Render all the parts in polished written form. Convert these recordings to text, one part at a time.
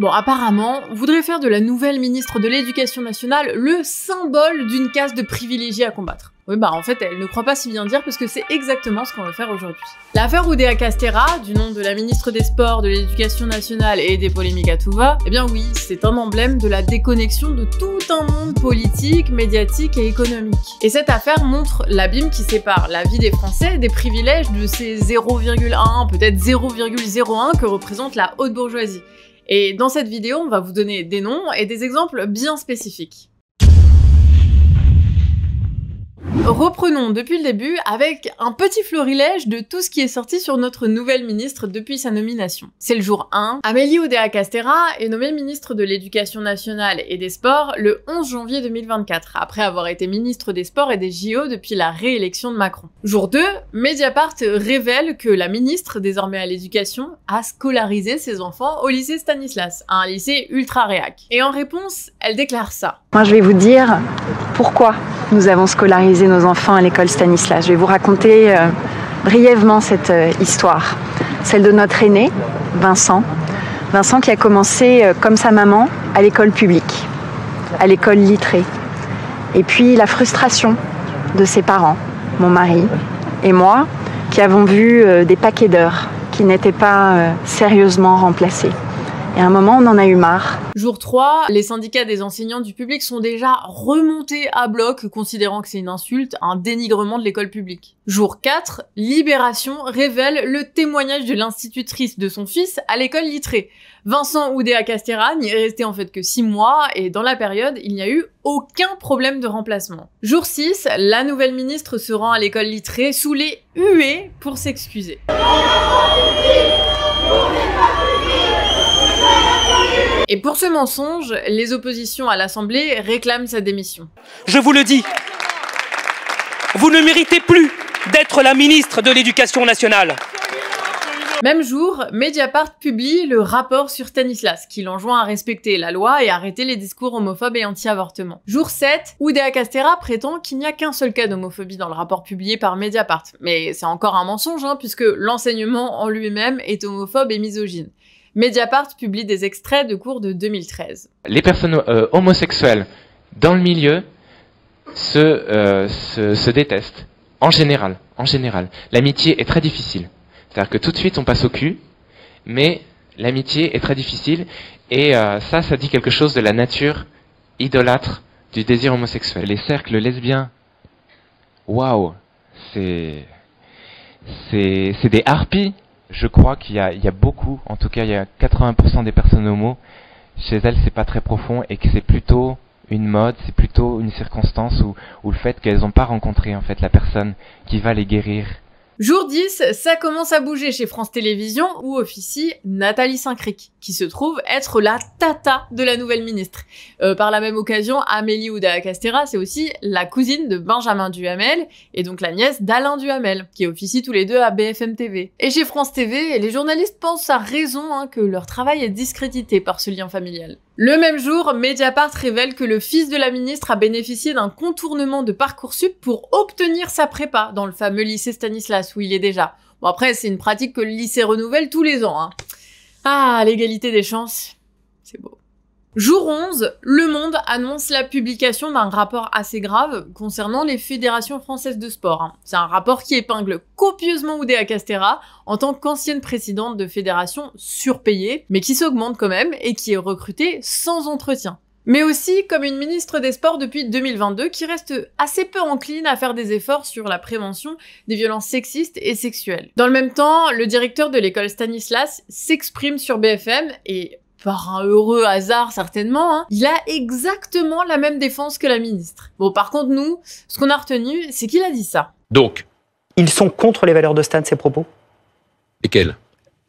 Bon, apparemment, on voudrait faire de la nouvelle ministre de l'Éducation nationale le symbole d'une caste de privilégiés à combattre. Oui, bah en fait, elle ne croit pas si bien dire parce que c'est exactement ce qu'on veut faire aujourd'hui. L'affaire Oudéa Castéra, du nom de la ministre des Sports, de l'Éducation nationale et des polémiques à tout va, eh bien oui, c'est un emblème de la déconnexion de tout un monde politique, médiatique et économique. Et cette affaire montre l'abîme qui sépare la vie des Français des privilèges de ces 0,1, peut-être 0,01 que représente la haute bourgeoisie. Et dans cette vidéo, on va vous donner des noms et des exemples bien spécifiques. Reprenons depuis le début avec un petit florilège de tout ce qui est sorti sur notre nouvelle ministre depuis sa nomination. C'est le jour 1. Amélie Oudéa Castéra est nommée ministre de l'Éducation nationale et des Sports le 11 janvier 2024, après avoir été ministre des Sports et des JO depuis la réélection de Macron. Jour 2, Mediapart révèle que la ministre, désormais à l'Éducation, a scolarisé ses enfants au lycée Stanislas, un lycée ultra réac. Et en réponse, elle déclare ça. Moi, je vais vous dire pourquoi nous avons scolarisé nos enfants à l'école Stanislas. Je vais vous raconter brièvement cette histoire. Celle de notre aîné, Vincent. Vincent qui a commencé, comme sa maman, à l'école publique, à l'école littrée. Et puis la frustration de ses parents, mon mari et moi, qui avons vu des paquets d'heures qui n'étaient pas sérieusement remplacés. Et à un moment, on en a eu marre. Jour 3, les syndicats des enseignants du public sont déjà remontés à bloc, considérant que c'est une insulte, un dénigrement de l'école publique. Jour 4, Libération révèle le témoignage de l'institutrice de son fils à l'école littrée. Vincent Oudéa Castéra n'y est resté en fait que 6 mois, et dans la période, il n'y a eu aucun problème de remplacement. Jour 6, la nouvelle ministre se rend à l'école littrée sous les huées pour s'excuser. Et pour ce mensonge, les oppositions à l'Assemblée réclament sa démission. Je vous le dis, vous ne méritez plus d'être la ministre de l'Éducation nationale. Même jour, Mediapart publie le rapport sur Stanislas, qui l'enjoint à respecter la loi et arrêter les discours homophobes et anti-avortement. Jour 7, Oudéa Castéra prétend qu'il n'y a qu'un seul cas d'homophobie dans le rapport publié par Mediapart. Mais c'est encore un mensonge, puisque l'enseignement en lui-même est homophobe et misogyne. Mediapart publie des extraits de cours de 2013. Les personnes homosexuelles dans le milieu se détestent. En général. L'amitié est très difficile. C'est-à-dire que tout de suite on passe au cul, mais l'amitié est très difficile et ça dit quelque chose de la nature idolâtre du désir homosexuel. Les cercles lesbiens, waouh, c'est des harpies. Je crois qu'il y a beaucoup, en tout cas il y a 80% des personnes homo, chez elles c'est pas très profond et que c'est plutôt une mode, c'est plutôt une circonstance ou le fait qu'elles n'ont pas rencontré en fait la personne qui va les guérir. Jour 10, ça commence à bouger chez France Télévisions où officie Nathalie Saint-Cric, qui se trouve être la tata de la nouvelle ministre. Par la même occasion, Amélie Oudéa Castéra, c'est aussi la cousine de Benjamin Duhamel, et donc la nièce d'Alain Duhamel, qui officient tous les deux à BFM TV. Et chez France TV, les journalistes pensent à raison que leur travail est discrédité par ce lien familial. Le même jour, Mediapart révèle que le fils de la ministre a bénéficié d'un contournement de Parcoursup pour obtenir sa prépa dans le fameux lycée Stanislas où il est déjà. Bon après, c'est une pratique que le lycée renouvelle tous les ans. Ah, l'égalité des chances, c'est beau. Jour 11, Le Monde annonce la publication d'un rapport assez grave concernant les fédérations françaises de sport. C'est un rapport qui épingle copieusement Oudéa Castéra en tant qu'ancienne présidente de fédérations surpayées, mais qui s'augmente quand même et qui est recrutée sans entretien. Mais aussi comme une ministre des Sports depuis 2022 qui reste assez peu encline à faire des efforts sur la prévention des violences sexistes et sexuelles. Dans le même temps, le directeur de l'école Stanislas s'exprime sur BFM et par un heureux hasard certainement, il a exactement la même défense que la ministre. Bon, par contre, nous, ce qu'on a retenu, c'est qu'il a dit ça. Donc, ils sont contre les valeurs de Stan, ces propos? lesquels?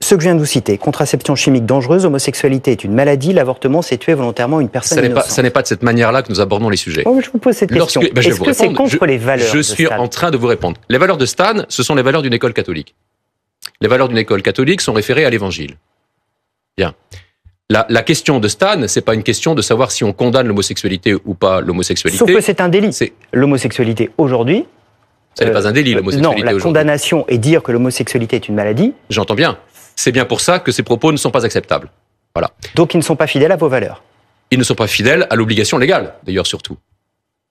Ceux que je viens de vous citer. Contraception chimique dangereuse, homosexualité est une maladie, l'avortement, c'est tuer volontairement une personne innocente. Ça n'est pas de cette manière-là que nous abordons les sujets. Oh, je vous pose cette question. Est-ce que c'est contre les valeurs de Stan? Je suis en train de vous répondre. Les valeurs de Stan, ce sont les valeurs d'une école catholique. Les valeurs d'une école catholique sont référées à l'Évangile. Bien. La question de Stan, c'est pas une question de savoir si on condamne l'homosexualité ou pas l'homosexualité. Sauf que c'est un délit. L'homosexualité aujourd'hui... Ce n'est pas un délit, l'homosexualité aujourd'hui. Non, la condamnation et dire que l'homosexualité est une maladie... J'entends bien. C'est bien pour ça que ces propos ne sont pas acceptables. Voilà. Donc ils ne sont pas fidèles à vos valeurs. Ils ne sont pas fidèles à l'obligation légale, d'ailleurs, surtout.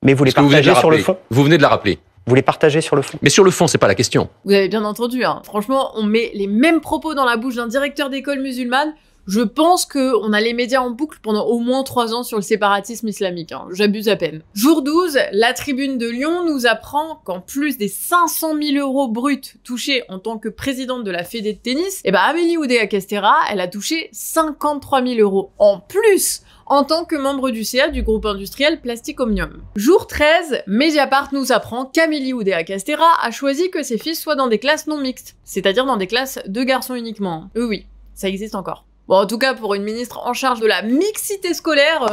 Mais vous les partagez sur le fond. Vous venez de la rappeler. Vous les partagez sur le fond. Mais sur le fond, c'est pas la question. Vous avez bien entendu, hein. Franchement, on met les mêmes propos dans la bouche d'un directeur d'école musulmane. Je pense qu'on a les médias en boucle pendant au moins 3 ans sur le séparatisme islamique, hein. J'abuse à peine. Jour 12, la Tribune de Lyon nous apprend qu'en plus des 500 000 € bruts touchés en tant que présidente de la Fédé de tennis, Amélie Oudéa-Castéra, elle a touché 53 000 € en plus en tant que membre du CA du groupe industriel Plastic Omnium. Jour 13, Mediapart nous apprend qu'Amélie Oudéa-Castéra a choisi que ses fils soient dans des classes non mixtes, c'est-à-dire dans des classes de garçons uniquement. Oui, ça existe encore. Bon, en tout cas, pour une ministre en charge de la mixité scolaire,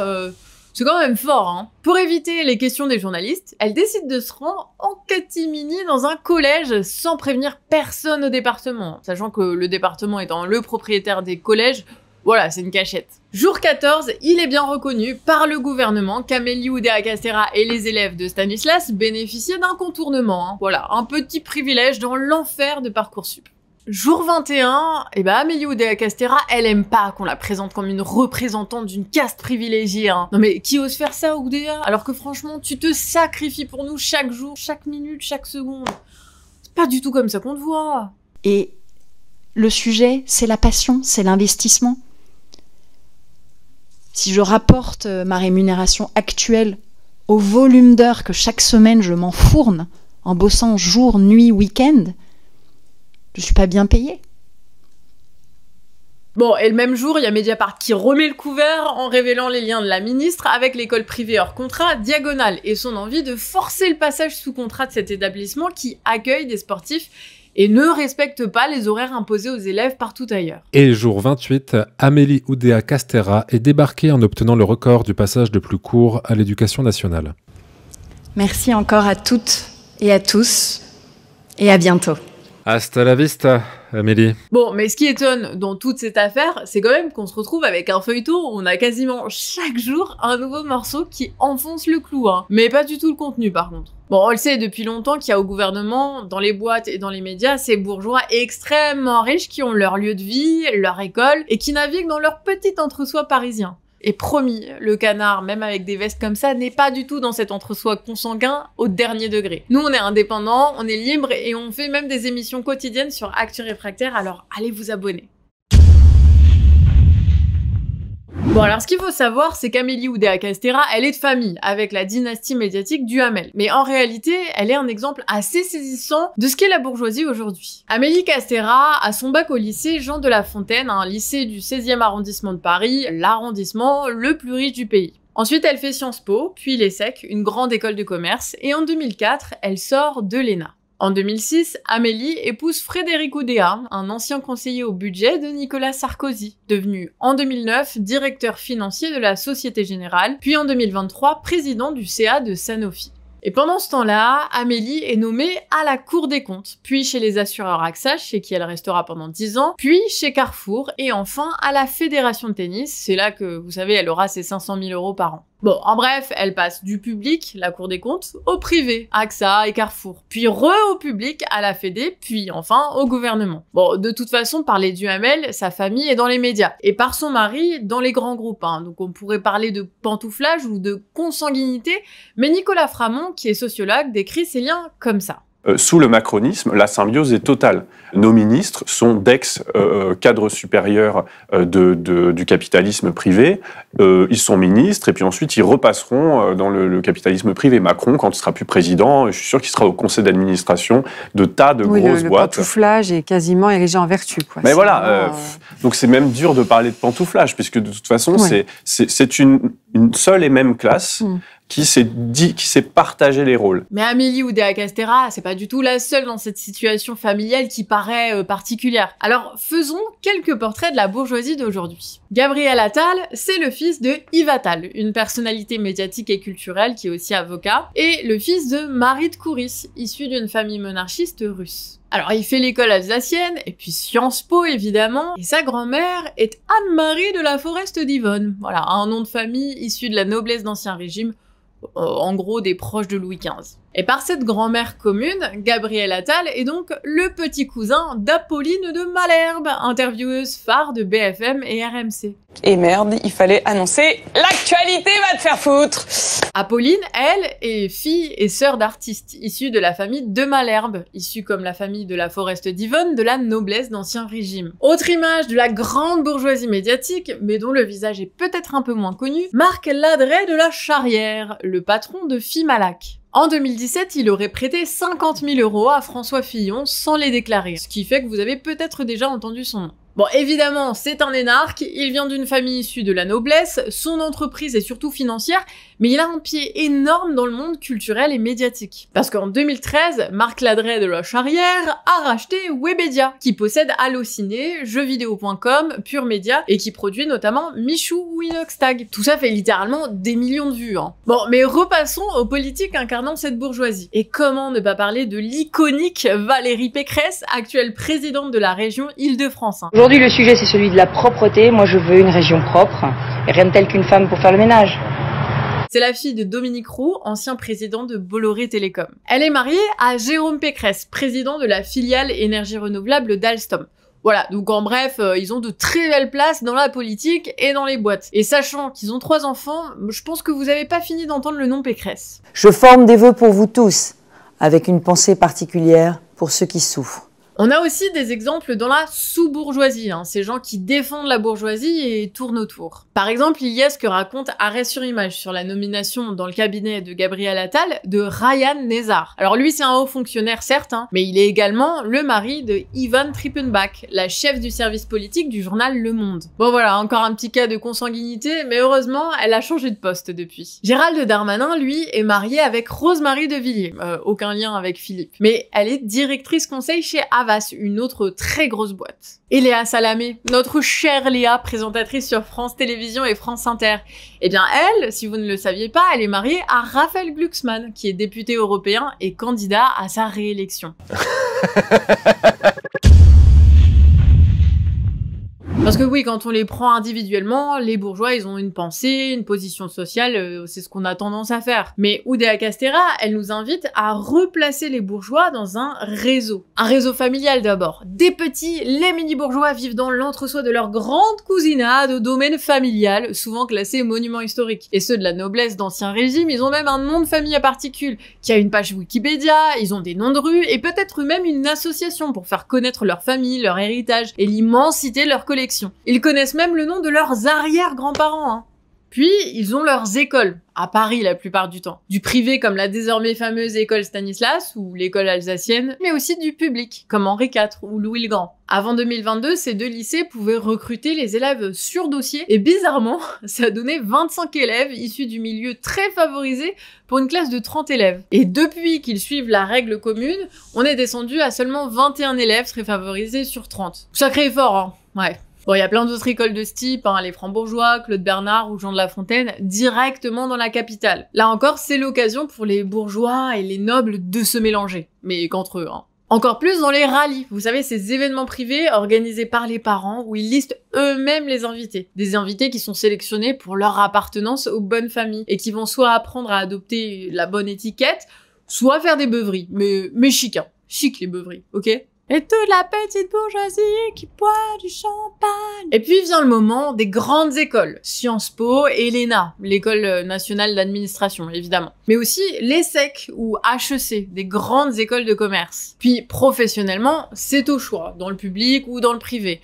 c'est quand même fort, hein. Pour éviter les questions des journalistes, elle décide de se rendre en catimini dans un collège sans prévenir personne au département, sachant que le département étant le propriétaire des collèges, voilà, c'est une cachette. Jour 14, il est bien reconnu par le gouvernement qu'Amélie Oudéa-Castéra et les élèves de Stanislas bénéficiaient d'un contournement, hein. Voilà, un petit privilège dans l'enfer de Parcoursup. Jour 21, Amélie Oudéa-Castéra, elle aime pas qu'on la présente comme une représentante d'une caste privilégiée, hein. Non mais qui ose faire ça, Oudéa? Alors que franchement, tu te sacrifies pour nous chaque jour, chaque minute, chaque seconde. C'est pas du tout comme ça qu'on te voit. Et le sujet, c'est la passion, c'est l'investissement. Si je rapporte ma rémunération actuelle au volume d'heures que chaque semaine je m'enfourne en bossant jour, nuit, week-end, je suis pas bien payée. Bon, et le même jour, il y a Mediapart qui remet le couvert en révélant les liens de la ministre avec l'école privée hors contrat Diagonale et son envie de forcer le passage sous contrat de cet établissement qui accueille des sportifs et ne respecte pas les horaires imposés aux élèves partout ailleurs. Et jour 28, Amélie Oudéa-Castéra est débarquée en obtenant le record du passage le plus court à l'éducation nationale. Merci encore à toutes et à tous, et à bientôt. Hasta la vista, Amélie. Bon, mais ce qui étonne dans toute cette affaire, c'est quand même qu'on se retrouve avec un feuilleton où on a quasiment chaque jour un nouveau morceau qui enfonce le clou, hein. Mais pas du tout le contenu par contre. Bon, on le sait depuis longtemps qu'il y a au gouvernement, dans les boîtes et dans les médias, ces bourgeois extrêmement riches qui ont leur lieu de vie, leur école, et qui naviguent dans leur petit entre-soi parisien. Et promis, le canard, même avec des vestes comme ça, n'est pas du tout dans cet entre-soi consanguin au dernier degré. Nous, on est indépendants, on est libres et on fait même des émissions quotidiennes sur Actu Réfractaire, alors allez vous abonner. Bon, alors ce qu'il faut savoir, c'est qu'Amélie Oudéa-Castéra, elle est de famille, avec la dynastie médiatique du Hamel. Mais en réalité, elle est un exemple assez saisissant de ce qu'est la bourgeoisie aujourd'hui. Amélie Castéra a son bac au lycée Jean de La Fontaine, un lycée du 16e arrondissement de Paris, l'arrondissement le plus riche du pays. Ensuite, elle fait Sciences Po, puis l'ESSEC, une grande école de commerce, et en 2004, elle sort de l'ENA. En 2006, Amélie épouse Frédéric Oudéa, un ancien conseiller au budget de Nicolas Sarkozy, devenu en 2009 directeur financier de la Société Générale, puis en 2023 président du CA de Sanofi. Et pendant ce temps-là, Amélie est nommée à la Cour des comptes, puis chez les assureurs AXA, chez qui elle restera pendant 10 ans, puis chez Carrefour, et enfin à la Fédération de tennis, c'est là que, vous savez, elle aura ses 500 000 € par an. Bon, en bref, elle passe du public, la Cour des comptes, au privé, AXA et Carrefour, puis au public, à la Fédé, puis enfin au gouvernement. Bon, de toute façon, par les Duhamel, sa famille est dans les médias, et par son mari, dans les grands groupes, hein. Donc on pourrait parler de pantouflage ou de consanguinité, mais Nicolas Framont, qui est sociologue, décrit ces liens comme ça. Sous le macronisme, la symbiose est totale. Nos ministres sont d'ex-cadres supérieurs du capitalisme privé. Ils sont ministres et puis ensuite ils repasseront dans le capitalisme privé. Macron, quand il sera plus président, je suis sûr qu'il sera au conseil d'administration de tas de grosses boîtes. Le pantouflage est quasiment érigé en vertu, quoi. Mais voilà, donc c'est même dur de parler de pantouflage, puisque de toute façon, c'est une seule et même classe qui s'est partagé les rôles. Mais Amélie Oudéa-Castéra, c'est pas du tout la seule dans cette situation familiale qui paraît particulière. Alors, faisons quelques portraits de la bourgeoisie d'aujourd'hui. Gabriel Attal, c'est le fils de Yves Attal, une personnalité médiatique et culturelle qui est aussi avocat, et le fils de Marie de Couris, issue d'une famille monarchiste russe. Alors, il fait l'école alsacienne, et puis Sciences Po, évidemment, et sa grand-mère est Anne-Marie de la Forest d'Yvonne. Voilà, un nom de famille issu de la noblesse d'Ancien Régime, en gros des proches de Louis XV. Et par cette grand-mère commune, Gabriel Attal est donc le petit cousin d'Apolline de Malherbe, intervieweuse phare de BFM et RMC. Et merde, il fallait annoncer l'actualité va te faire foutre. Apolline, elle, est fille et sœur d'artistes, issus de la famille de Malherbe, issue comme la famille de la Forest d'Yvonne, de la noblesse d'Ancien Régime. Autre image de la grande bourgeoisie médiatique, mais dont le visage est peut-être un peu moins connu, Marc Ladret de la Charrière, le patron de Fimalac. En 2017, il aurait prêté 50 000 € à François Fillon sans les déclarer, ce qui fait que vous avez peut-être déjà entendu son nom. Bon, évidemment, c'est un énarque, il vient d'une famille issue de la noblesse, son entreprise est surtout financière, mais il a un pied énorme dans le monde culturel et médiatique. Parce qu'en 2013, Marc Ladret de la Charrière a racheté Webedia, qui possède Allociné, jeuxvideo.com, Pure Média, et qui produit notamment Michou ou Inoxtag. Tout ça fait littéralement des millions de vues, hein. Bon, mais repassons aux politiques incarnant cette bourgeoisie. Et comment ne pas parler de l'iconique Valérie Pécresse, actuelle présidente de la région Île-de-France, hein. Aujourd'hui, le sujet, c'est celui de la propreté. Moi, je veux une région propre. Et rien de tel qu'une femme pour faire le ménage. C'est la fille de Dominique Roux, ancien président de Bolloré Télécom. Elle est mariée à Jérôme Pécresse, président de la filiale énergie renouvelable d'Alstom. Voilà, donc en bref, ils ont de très belles places dans la politique et dans les boîtes. Et sachant qu'ils ont 3 enfants, je pense que vous n'avez pas fini d'entendre le nom Pécresse. Je forme des vœux pour vous tous, avec une pensée particulière pour ceux qui souffrent. On a aussi des exemples dans la sous-bourgeoisie, hein, ces gens qui défendent la bourgeoisie et tournent autour. Par exemple, il y a ce que raconte Arrêt sur Image sur la nomination dans le cabinet de Gabriel Attal de Ryan Nezar. Alors lui, c'est un haut fonctionnaire certes, hein, mais il est également le mari de Yvonne Trippenbach, la chef du service politique du journal Le Monde. Bon voilà, encore un petit cas de consanguinité, mais heureusement, elle a changé de poste depuis. Gérald Darmanin, lui, est marié avec Rosemarie de Villiers, aucun lien avec Philippe. Mais elle est directrice conseil chez Havas, une autre très grosse boîte. Et Léa Salamé, notre chère Léa, présentatrice sur France Télévisions et France Inter. Eh bien elle, si vous ne le saviez pas, elle est mariée à Raphaël Glucksmann, qui est député européen et candidat à sa réélection. Parce que oui, quand on les prend individuellement, les bourgeois, ils ont une pensée, une position sociale, c'est ce qu'on a tendance à faire. Mais Oudéa Castéra, elle nous invite à replacer les bourgeois dans un réseau. Un réseau familial d'abord. Des petits, les mini-bourgeois vivent dans l'entre-soi de leur grande cousinade au domaine familial, souvent classé monument historique. Et ceux de la noblesse d'Ancien Régime, ils ont même un nom de famille à particules, qui a une page Wikipédia, ils ont des noms de rues, et peut-être même une association pour faire connaître leur famille, leur héritage, et l'immensité de leur collection. Ils connaissent même le nom de leurs arrière-grands-parents, hein. Puis, ils ont leurs écoles, à Paris la plupart du temps. Du privé comme la désormais fameuse école Stanislas ou l'école alsacienne, mais aussi du public, comme Henri IV ou Louis le Grand. Avant 2022, ces 2 lycées pouvaient recruter les élèves sur dossier, et bizarrement, ça donnait 25 élèves issus du milieu très favorisé pour une classe de 30 élèves. Et depuis qu'ils suivent la règle commune, on est descendu à seulement 21 élèves très favorisés sur 30. Sacré effort, hein. Ouais. Bon, il y a plein d'autres écoles de ce type, hein, les Francs-Bourgeois, Claude Bernard ou Jean de La Fontaine, directement dans la capitale. Là encore, c'est l'occasion pour les bourgeois et les nobles de se mélanger. Mais qu'entre eux, hein. Encore plus dans les rallyes, vous savez, ces événements privés organisés par les parents où ils listent eux-mêmes les invités. Des invités qui sont sélectionnés pour leur appartenance aux bonnes familles et qui vont soit apprendre à adopter la bonne étiquette, soit faire des beuveries. Mais chic, hein. Chic les beuveries, ok ? Et toute la petite bourgeoisie qui boit du champagne. Et puis vient le moment des grandes écoles. Sciences Po et l'ENA, l'école nationale d'administration, évidemment. Mais aussi l'ESSEC ou HEC, des grandes écoles de commerce. Puis professionnellement, c'est au choix, dans le public ou dans le privé.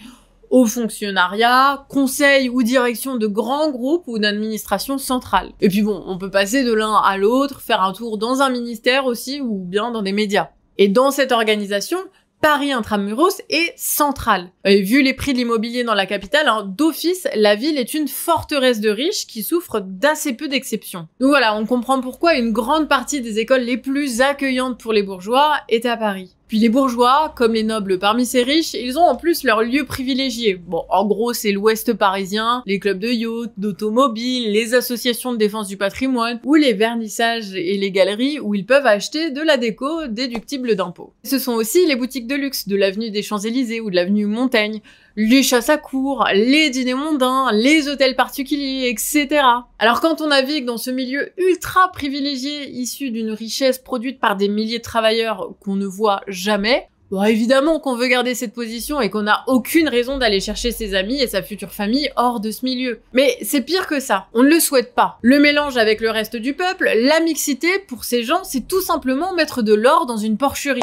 Au fonctionnariat, conseil ou direction de grands groupes ou d'administration centrale. Et puis bon, on peut passer de l'un à l'autre, faire un tour dans un ministère aussi ou bien dans des médias. Et dans cette organisation, Paris Intramuros est central. Et vu les prix de l'immobilier dans la capitale, hein, d'office, la ville est une forteresse de riches qui souffre d'assez peu d'exceptions. Donc voilà, on comprend pourquoi une grande partie des écoles les plus accueillantes pour les bourgeois est à Paris. Puis les bourgeois, comme les nobles parmi ces riches, ils ont en plus leur lieu privilégié. Bon, en gros, c'est l'ouest parisien, les clubs de yacht, d'automobiles, les associations de défense du patrimoine, ou les vernissages et les galeries où ils peuvent acheter de la déco déductible d'impôts. Ce sont aussi les boutiques de luxe de l'avenue des Champs-Élysées ou de l'avenue Montaigne, les chasses à courre, les dîners mondains, les hôtels particuliers, etc. Alors quand on navigue dans ce milieu ultra privilégié issu d'une richesse produite par des milliers de travailleurs qu'on ne voit jamais, bon, évidemment qu'on veut garder cette position et qu'on n'a aucune raison d'aller chercher ses amis et sa future famille hors de ce milieu. Mais c'est pire que ça, on ne le souhaite pas. Le mélange avec le reste du peuple, la mixité, pour ces gens, c'est tout simplement mettre de l'or dans une porcherie.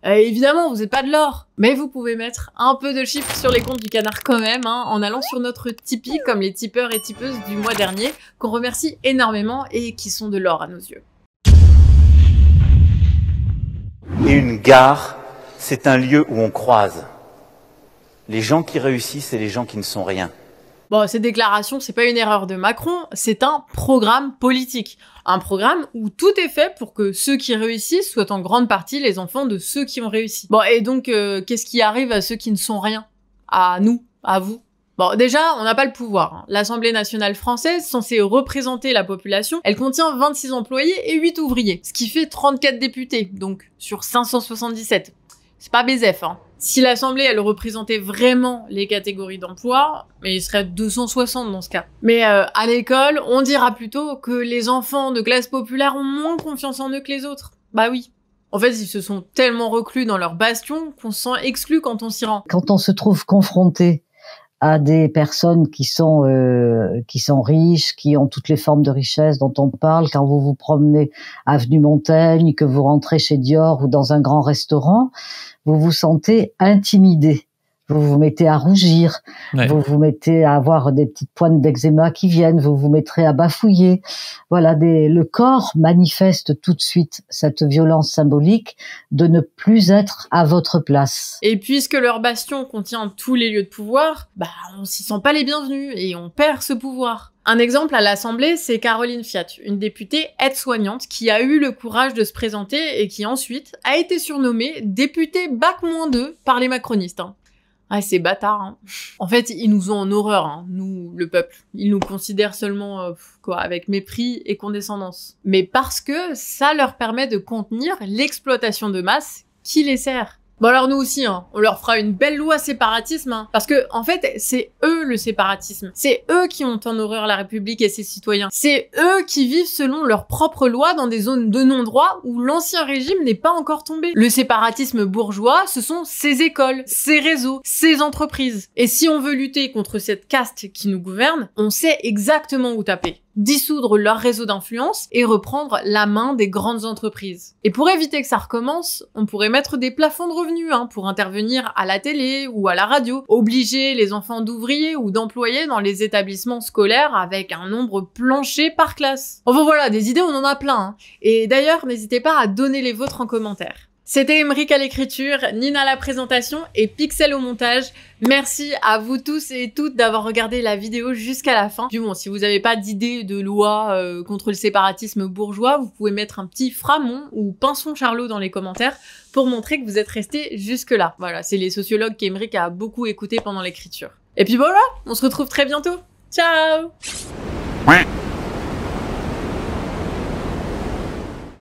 Évidemment, vous n'êtes pas de l'or, mais vous pouvez mettre un peu de chiffres sur les comptes du canard quand même, hein, en allant sur notre Tipeee, comme les tipeurs et tipeuses du mois dernier, qu'on remercie énormément et qui sont de l'or à nos yeux. Et une gare, c'est un lieu où on croise les gens qui réussissent et les gens qui ne sont rien. Bon, cette déclaration, c'est pas une erreur de Macron, c'est un programme politique. Un programme où tout est fait pour que ceux qui réussissent soient en grande partie les enfants de ceux qui ont réussi. Bon, et donc, qu'est-ce qui arrive à ceux qui ne sont rien? À nous? À vous? Bon, déjà, on n'a pas le pouvoir. Hein. L'Assemblée nationale française, censée représenter la population, elle contient 26 employés et 8 ouvriers, ce qui fait 34 députés, donc sur 577. C'est pas BZF, hein. Si l'Assemblée, elle représentait vraiment les catégories d'emploi, mais il serait 260 dans ce cas. Mais à l'école, on dira plutôt que les enfants de classe populaire ont moins confiance en eux que les autres. Bah oui. En fait, ils se sont tellement reclus dans leur bastion qu'on se sent exclu quand on s'y rend. Quand on se trouve confronté à des personnes qui sont riches, qui ont toutes les formes de richesse dont on parle, quand vous vous promenez avenue Montaigne, que vous rentrez chez Dior ou dans un grand restaurant, vous vous sentez intimidé. Vous vous mettez à rougir, ouais. Vous vous mettez à avoir des petites pointes d'eczéma qui viennent, vous vous mettrez à bafouiller. Voilà, le corps manifeste tout de suite cette violence symbolique de ne plus être à votre place. Et puisque leur bastion contient tous les lieux de pouvoir, bah on s'y sent pas les bienvenus et on perd ce pouvoir. Un exemple à l'Assemblée, c'est Caroline Fiat, une députée aide-soignante qui a eu le courage de se présenter et qui ensuite a été surnommée députée Bac-2 par les macronistes. Hein. Ah, ces bâtards, hein. En fait, ils nous ont en horreur, hein, nous, le peuple. Ils nous considèrent seulement, avec mépris et condescendance. Mais parce que ça leur permet de contenir l'exploitation de masse qui les sert. Bon alors nous aussi, hein, on leur fera une belle loi séparatisme, hein, parce que en fait c'est eux le séparatisme, c'est eux qui ont en horreur la République et ses citoyens, c'est eux qui vivent selon leurs propres lois dans des zones de non-droit où l'ancien régime n'est pas encore tombé. Le séparatisme bourgeois, ce sont ces écoles, ces réseaux, ces entreprises. Et si on veut lutter contre cette caste qui nous gouverne, on sait exactement où taper. Dissoudre leur réseau d'influence et reprendre la main des grandes entreprises. Et pour éviter que ça recommence, on pourrait mettre des plafonds de revenus pour intervenir à la télé ou à la radio, obliger les enfants d'ouvriers ou d'employés dans les établissements scolaires avec un nombre plancher par classe. Enfin voilà, des idées on en a plein. Hein. Et d'ailleurs, n'hésitez pas à donner les vôtres en commentaire. C'était Émeric à l'écriture, Nina à la présentation et Pixel au montage. Merci à vous tous et toutes d'avoir regardé la vidéo jusqu'à la fin. Du moins, si vous n'avez pas d'idée de loi contre le séparatisme bourgeois, vous pouvez mettre un petit Framont ou Pinson Charlot dans les commentaires pour montrer que vous êtes restés jusque-là. Voilà, c'est les sociologues qu'Émeric a beaucoup écouté pendant l'écriture. Et puis voilà, on se retrouve très bientôt. Ciao!